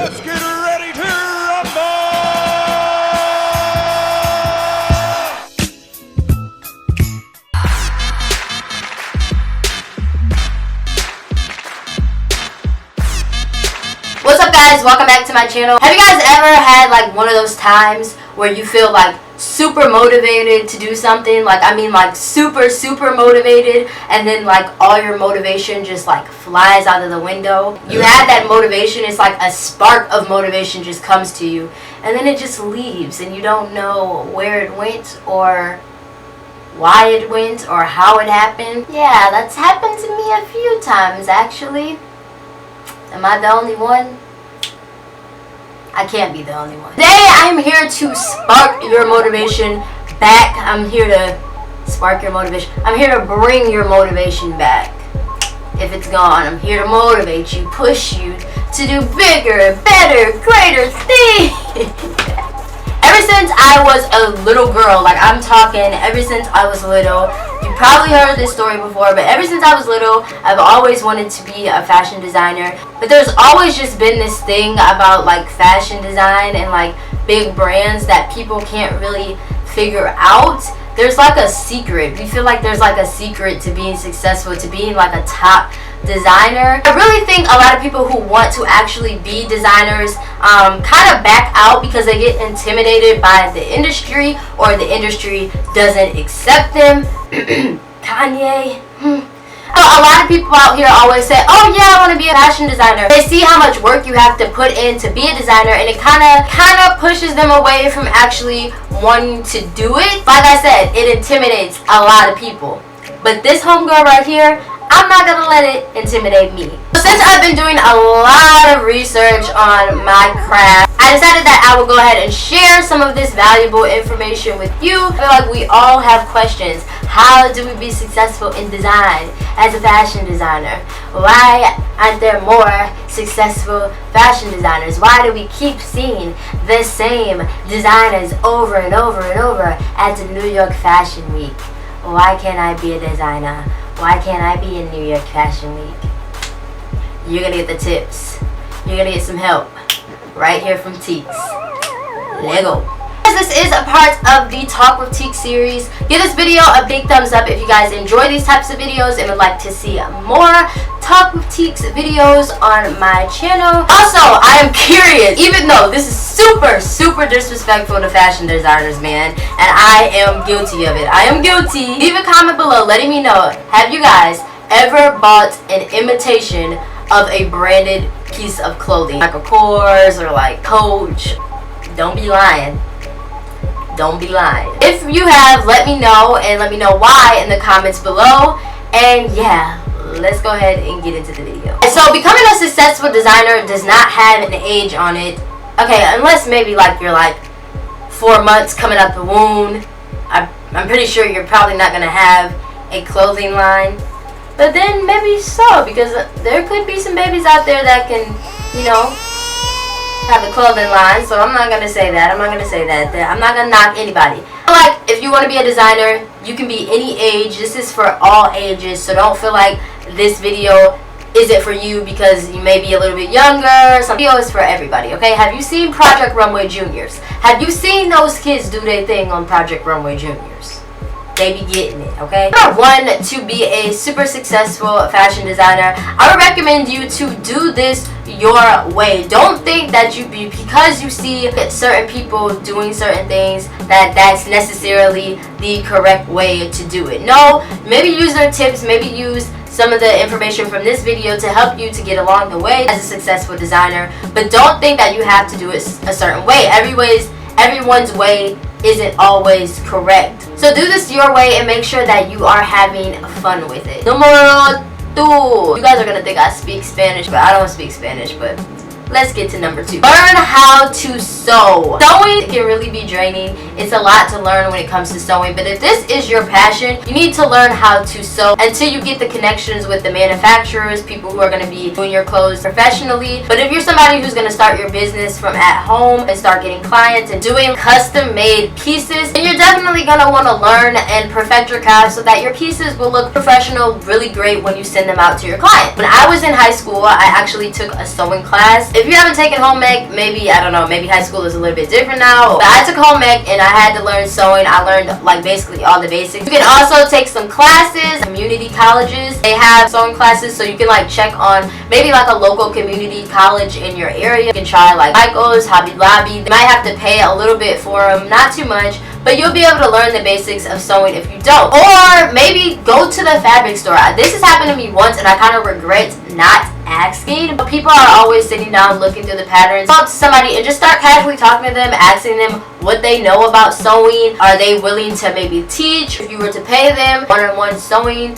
Let's get ready to rumble! What's up, guys? Welcome back to my channel. Have you guys ever had like one of those times where you feel like super motivated to do something? Like, I mean, like super motivated, and then like all your motivation just like flies out of the window. You had that motivation, it's like a spark of motivation just comes to you, and then it just leaves and you don't know where it went or why it went or how it happened. Yeah, that's happened to me a few times actually. Am I the only one? I can't be the only one. Today I am here to spark your motivation back. I'm here to spark your motivation. I'm here to bring your motivation back. If it's gone, I'm here to motivate you, push you to do bigger, better, greater things. Ever since I was a little girl, like I'm talking ever since I was little, you probably heard this story before, but ever since I was little, I've always wanted to be a fashion designer. But there's always just been this thing about like fashion design and like big brands that people can't really figure out. There's like a secret. We feel like there's like a secret to being successful, to being like a top designer. I really think a lot of people who want to actually be designers kind of back out because they get intimidated by the industry, or the industry doesn't accept them. Kanye. A lot of people out here always say, oh yeah, I want to be a fashion designer. They see how much work you have to put in to be a designer, and it kind of pushes them away from actually wanting to do it. Like I said, it intimidates a lot of people. But this homegirl right here, I'm not gonna let it intimidate me. Since I've been doing a lot of research on my craft, I decided that I will go ahead and share some of this valuable information with you. I feel like we all have questions. How do we be successful in design as a fashion designer? Why aren't there more successful fashion designers? Why do we keep seeing the same designers over and over and over at the New York Fashion Week? Why can't I be a designer? Why can't I be in New York Fashion Week? You're gonna get the tips. You're gonna get some help right here from Teeks. Lego. This is a part of the Talk with Teeks series. Give this video a big thumbs up if you guys enjoy these types of videos and would like to see more Talk with Teeks videos on my channel. Also, I am curious, even though this is super disrespectful to fashion designers, man, and I am guilty of it. I am guilty. Leave a comment below letting me know, have you guys ever bought an imitation of a branded piece of clothing? Like a Kors or like Coach. Don't be lying. Don't be lying. If you have, let me know, and let me know why in the comments below. And yeah, let's go ahead and get into the video. So becoming a successful designer does not have an age on it. Okay, unless maybe like you're like 4 months coming out the womb. I'm pretty sure you're probably not gonna have a clothing line. But then maybe so, because there could be some babies out there that can, you know, have a clothing line. So I'm not gonna say that. I'm not gonna say that. I'm not gonna knock anybody. Like, if you want to be a designer, you can be any age. This is for all ages, so don't feel like this video isn't for you because you may be a little bit younger. Some video is for everybody, okay? Have you seen Project Runway Juniors? Have you seen those kids do their thing on Project Runway Juniors? They be getting it, okay? Number one, to be a super successful fashion designer, I would recommend you to do this your way. Don't think that because you see certain people doing certain things that's necessarily the correct way to do it. No, maybe use their tips, maybe use some of the information from this video to help you to get along the way as a successful designer, but don't think that you have to do it a certain way. Everyone's way isn't always correct. So do this your way and make sure that you are having fun with it. Numero two. You guys are gonna think I speak Spanish, but I don't speak Spanish, but let's get to number two. Learn how to sew. Sewing can really be draining. It's a lot to learn when it comes to sewing, but if this is your passion, you need to learn how to sew until you get the connections with the manufacturers, people who are going to be doing your clothes professionally. But if you're somebody who's going to start your business from at home and start getting clients and doing custom made pieces, then you're definitely going to want to learn and perfect your craft so that your pieces will look professional, really great when you send them out to your client. When I was in high school, I actually took a sewing class. If you haven't taken home ec, maybe, I don't know, maybe high school is a little bit different now. But I took home ec and I had to learn sewing. I learned like basically all the basics. You can also take some classes. Community colleges, they have sewing classes, so you can like check on maybe like a local community college in your area. You can try like Michael's, Hobby Lobby. You might have to pay a little bit for them, not too much, but you'll be able to learn the basics of sewing if you don't. Or maybe go to the fabric store. This has happened to me once and I kind of regret not asking. But people are always sitting down looking through the patterns. Go up to somebody and just start casually talking to them, asking them what they know about sewing. Are they willing to maybe teach? If you were to pay them one-on-one sewing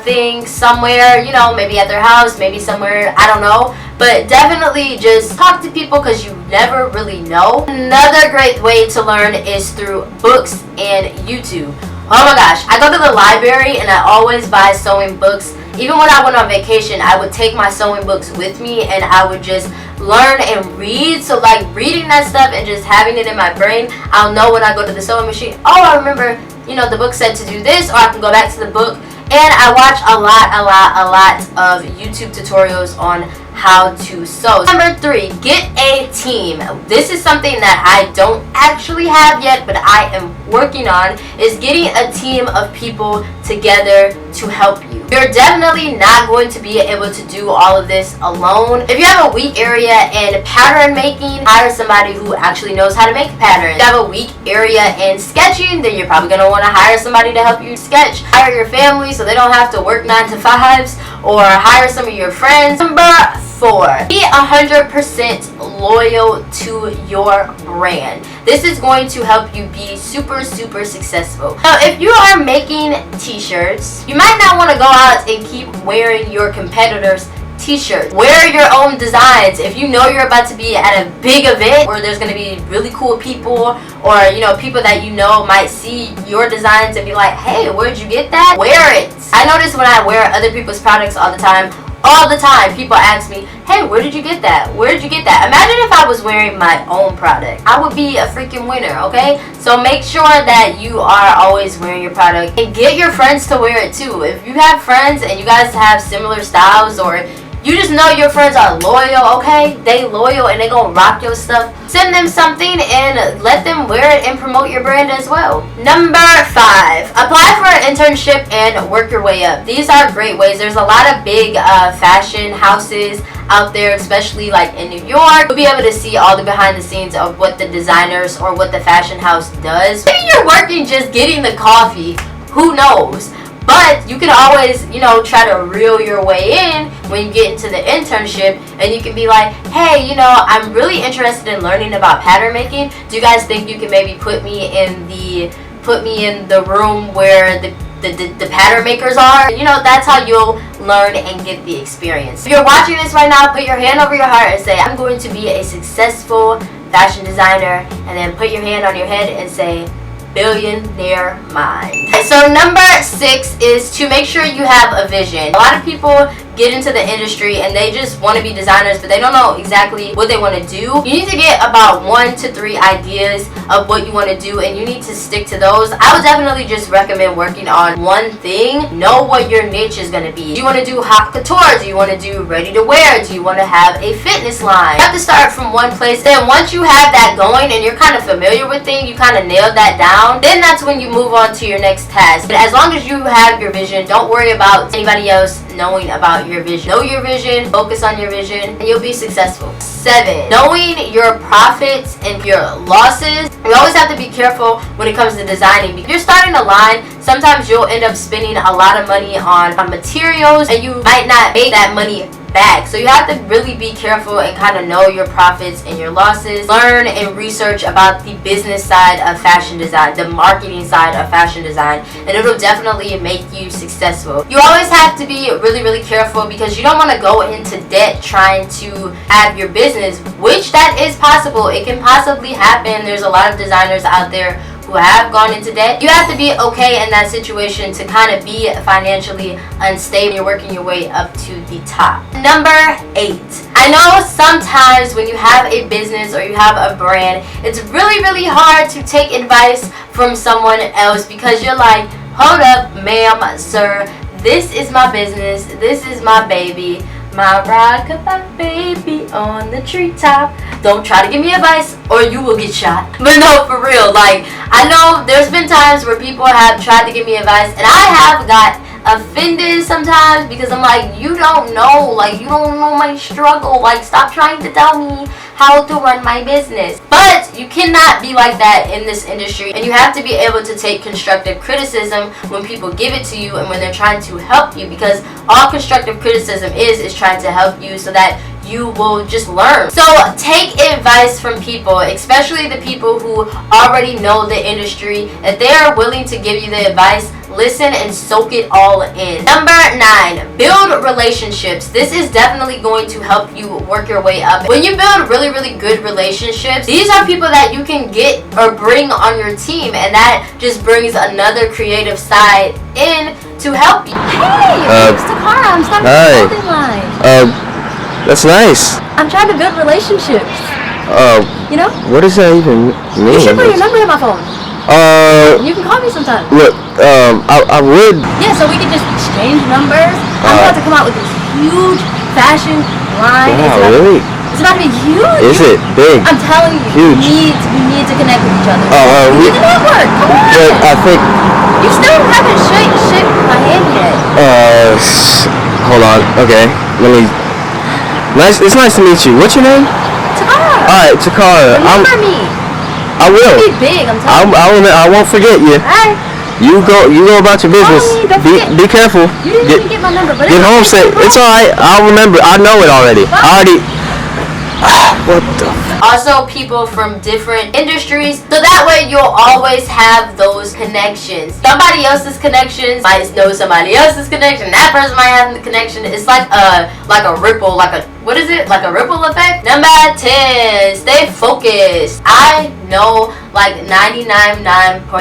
thing somewhere, you know, maybe at their house, maybe somewhere, I don't know. But definitely just talk to people because you never really know. Another great way to learn is through books and YouTube. Oh my gosh, I go to the library and I always buy sewing books. Even when I went on vacation, I would take my sewing books with me and I would just learn and read. So like reading that stuff and just having it in my brain, I'll know when I go to the sewing machine, oh, I remember, you know, the book said to do this, or I can go back to the book. And I watch a lot of YouTube tutorials on how to sew. Number 3, get a team. This is something that I don't actually have yet, but I am working on, is getting a team of people together to help you. You're definitely not going to be able to do all of this alone. If you have a weak area in pattern making, hire somebody who actually knows how to make patterns. If you have a weak area in sketching, then you're probably going to want to hire somebody to help you sketch. Hire your family so they don't have to work 9 to 5s, or hire some of your friends. Number 4, be 100% loyal to your brand. This is going to help you be super successful. Now, if you are making t-shirts, you might not want to go out and keep wearing your competitors' t-shirts. Wear your own designs. If you know you're about to be at a big event where there's going to be really cool people, or you know, people that you know might see your designs and be like, hey, where'd you get that? Wear it. I notice when I wear other people's products all the time, people ask me, hey, where did you get that? Where did you get that? Imagine if I was wearing my own product. I would be a freaking winner, okay? So make sure that you are always wearing your product, and get your friends to wear it too. If you have friends and you guys have similar styles, or you just know your friends are loyal, okay? They loyal and they gonna rock your stuff. Send them something and let them wear it and promote your brand as well. Number 5, apply for an internship and work your way up. These are great ways. There's a lot of big fashion houses out there, especially like in New York. You'll be able to see all the behind the scenes of what the designers or what the fashion house does. Maybe you're working just getting the coffee. Who knows? But you can always, you know, try to reel your way in when you get into the internship, and you can be like, hey, you know, I'm really interested in learning about pattern making. Do you guys think you can maybe put me in the room where the pattern makers are? You know, that's how you'll learn and get the experience. If you're watching this right now, put your hand over your heart and say, I'm going to be a successful fashion designer, and then put your hand on your head and say, billionaire mind. So number 6 is to make sure you have a vision. A lot of people get into the industry and they just want to be designers, but they don't know exactly what they want to do. You need to get about 1 to 3 ideas of what you want to do, and you need to stick to those. I would definitely just recommend working on one thing. Know what your niche is going to be. Do you want to do hot couture? Do you want to do ready to wear? Do you want to have a fitness line? You have to start from one place. Then once you have that going and you're kind of familiar with things, you kind of nailed that down, then that's when you move on to your next task. But as long as you have your vision, don't worry about anybody else knowing about your vision. Know your vision, focus on your vision, and you'll be successful. 7, knowing your profits and your losses. You always have to be careful when it comes to designing. If you're starting a line, sometimes you'll end up spending a lot of money on materials, and you might not make that money back. So you have to really be careful and kind of know your profits and your losses. Learn and research about the business side of fashion design, the marketing side of fashion design, and it'll definitely make you successful. You always have to be really careful, because you don't want to go into debt trying to have your business, which that is possible. It can possibly happen. There's a lot of designers out there who have gone into debt. You have to be okay in that situation to kind of be financially unstable. You're working your way up to the top. Number 8. I know sometimes when you have a business or you have a brand, it's really hard to take advice from someone else, because you're like, hold up, ma'am, sir, this is my business, this is my baby. My rockabye baby on the treetop. Don't try to give me advice or you will get shot. But no, for real, like, I know there's been times where people have tried to give me advice and I have got offended sometimes because I'm like, you don't know, like, you don't know my struggle, like, stop trying to tell me how to run my business. But you cannot be like that in this industry, and you have to be able to take constructive criticism when people give it to you and when they're trying to help you, because all constructive criticism is trying to help you so that you will just learn. So take advice from people, especially the people who already know the industry. If they are willing to give you the advice, listen and soak it all in. Number 9, build relationships. This is definitely going to help you work your way up. When you build really good relationships, these are people that you can get or bring on your team, and that just brings another creative side in to help you. Hey, it's Takara. I'm starting a clothing line. That's nice. I'm trying to build relationships. You know? What does that even mean? You should put your number in my phone. You can call me sometime. Look, I would. Yeah, so we can just exchange numbers. I'm about to come out with this huge fashion line. Wow, really? It's about to be huge. Is it big? I'm telling you, huge. We need to connect with each other. We need to network. Come on. But I think. You still haven't shaken my hand yet. Hold on. Okay, let me. Nice. It's nice to meet you. What's your name? Takara. All right, Takara. Remember me. I will. Be big. I'm telling you. I won't forget you. All right. You go about your business. Be careful. You didn't even get my number, but get home safe. It's alright. I'll remember. I know it already. What? I already. What the? Also, people from different industries, so that way you'll always have those connections. Somebody else's connections might know somebody else's connection. That person might have the connection. It's like a ripple, what is it? Like a ripple effect? Number 10, stay focused. I know like 99.9%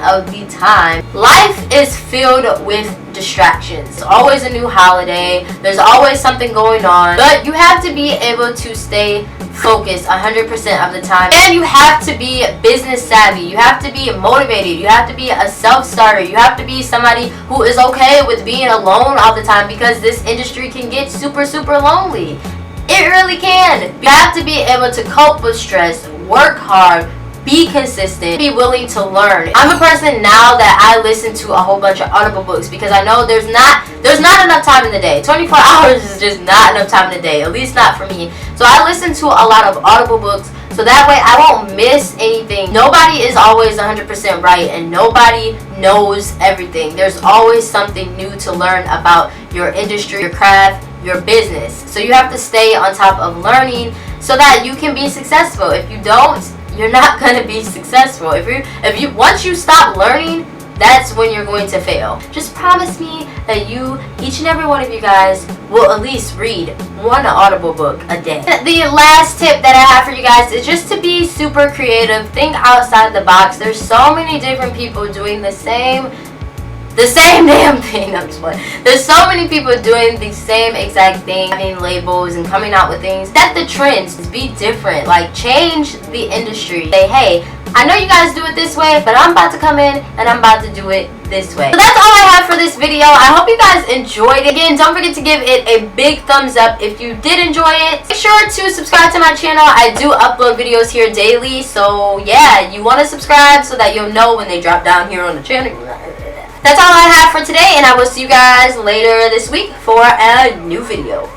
of the time, life is filled with distractions. It's always a new holiday. There's always something going on. But you have to be able to stay focused 100% of the time. And you have to be business savvy. You have to be motivated. You have to be a self-starter. You have to be somebody who is okay with being alone all the time, because this industry can get super lonely. It really can. You have to be able to cope with stress, work hard, be consistent, be willing to learn. I'm a person now that I listen to a whole bunch of audible books because I know there's not enough time in the day. 24 hours is just not enough time in the day, at least not for me. So I listen to a lot of audible books so that way I won't miss anything. Nobody is always 100% right and nobody knows everything. There's always something new to learn about your industry, your craft, your business. So you have to stay on top of learning so that you can be successful. If you don't, you're not going to be successful. If you once you stop learning, that's when you're going to fail. Just promise me that each and every one of you guys will at least read one audible book a day. The last tip that I have for you guys is just to be super creative. Think outside the box. There's so many different people doing the same damn thing. I'm just playing. There's so many people doing the same exact thing, having labels and coming out with things. Set the trends. Be different. Like, change the industry. Say, hey, I know you guys do it this way, but I'm about to come in and I'm about to do it this way. So that's all I have for this video. I hope you guys enjoyed it. Again, don't forget to give it a big thumbs up if you did enjoy it. Make sure to subscribe to my channel. I do upload videos here daily, so yeah, you want to subscribe so that you'll know when they drop down here on the channel. That's all I have for today, and I will see you guys later this week for a new video.